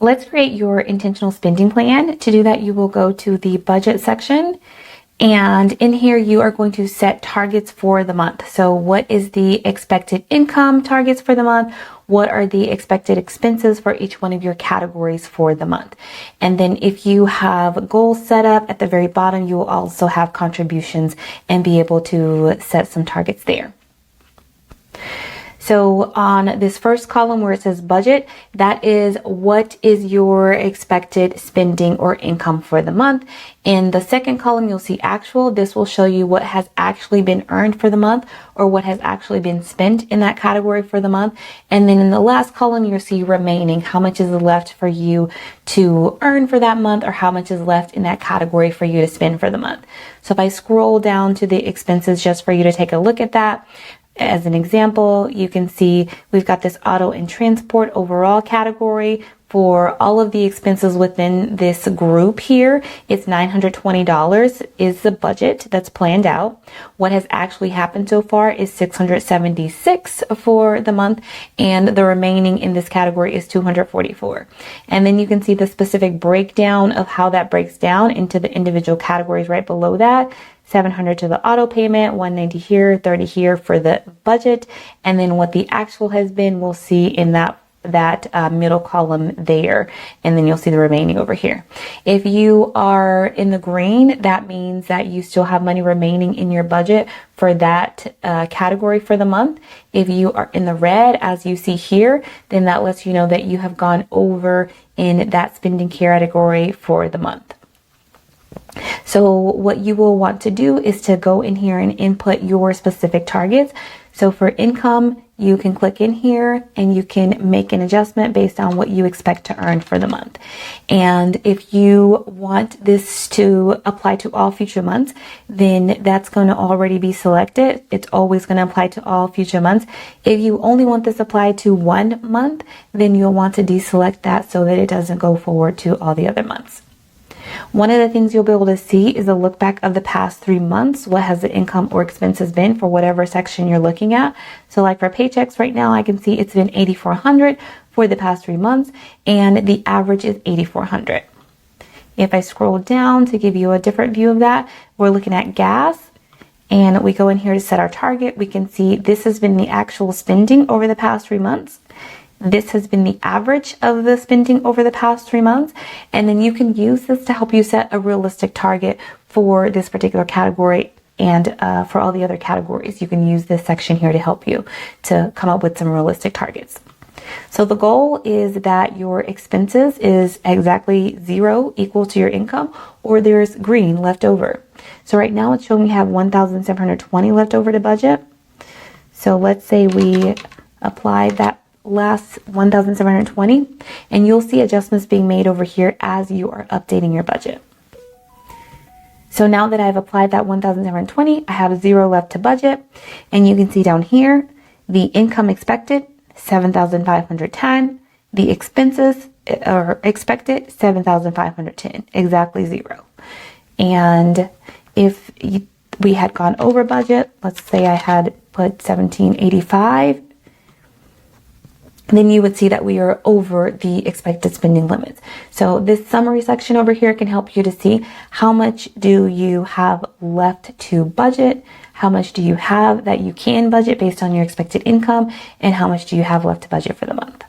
let's create your intentional spending plan. To do that, you will go to the budget section. And in here, you are going to set targets for the month. So what is the expected income targets for the month? What are the expected expenses for each one of your categories for the month? And then if you have goals set up at the very bottom, you will also have contributions and be able to set some targets there. So on this first column where it says budget, that is what is your expected spending or income for the month. In the second column, you'll see actual. This will show you what has actually been earned for the month or what has actually been spent in that category for the month. And then in the last column, you'll see remaining, how much is left for you to earn for that month or how much is left in that category for you to spend for the month. So if I scroll down to the expenses just for you to take a look at that, as an example, you can see we've got this auto and transport overall category for all of the expenses within this group here. It's $920 is the budget that's planned out. What has actually happened so far is $676 for the month, and the remaining in this category is $244. And then you can see the specific breakdown of how that breaks down into the individual categories right below that. $700 to the auto payment, $190 here, $30 here for the budget, and then what the actual has been, we'll see in that middle column there, and then you'll see the remaining over here. If you are in the green, that means that you still have money remaining in your budget for that category for the month. If you are in the red, as you see here, then that lets you know that you have gone over in that spending category for the month. So what you will want to do is to go in here and input your specific targets. So for income, you can click in here and you can make an adjustment based on what you expect to earn for the month. And if you want this to apply to all future months, then that's going to already be selected. It's always going to apply to all future months. If you only want this applied to 1 month, then you'll want to deselect that so that it doesn't go forward to all the other months. One of the things you'll be able to see is a look back of the past 3 months. What has the income or expenses been for whatever section you're looking at? So like for paychecks right now, I can see it's been $8,400 for the past 3 months, and the average is $8,400. If I scroll down to give you a different view of that, we're looking at gas, and we go in here to set our target. We can see this has been the actual spending over the past 3 months. This has been the average of the spending over the past 3 months. And then you can use this to help you set a realistic target for this particular category and for all the other categories. You can use this section here to help you to come up with some realistic targets. So the goal is that your expenses is exactly 0 equal to your income, or there's green left over. So right now it's showing we have $1,720 left over to budget. So let's say we apply that last $1,720, and you'll see adjustments being made over here as you are updating your budget. So now that I've applied that $1,720, I have 0 left to budget, and you can see down here the income expected $7,510, the expenses are expected $7,510, exactly 0. And if we had gone over budget, let's say I had put $1,785, then you would see that we are over the expected spending limits. So this summary section over here can help you to see how much do you have left to budget, how much do you have that you can budget based on your expected income, and how much do you have left to budget for the month.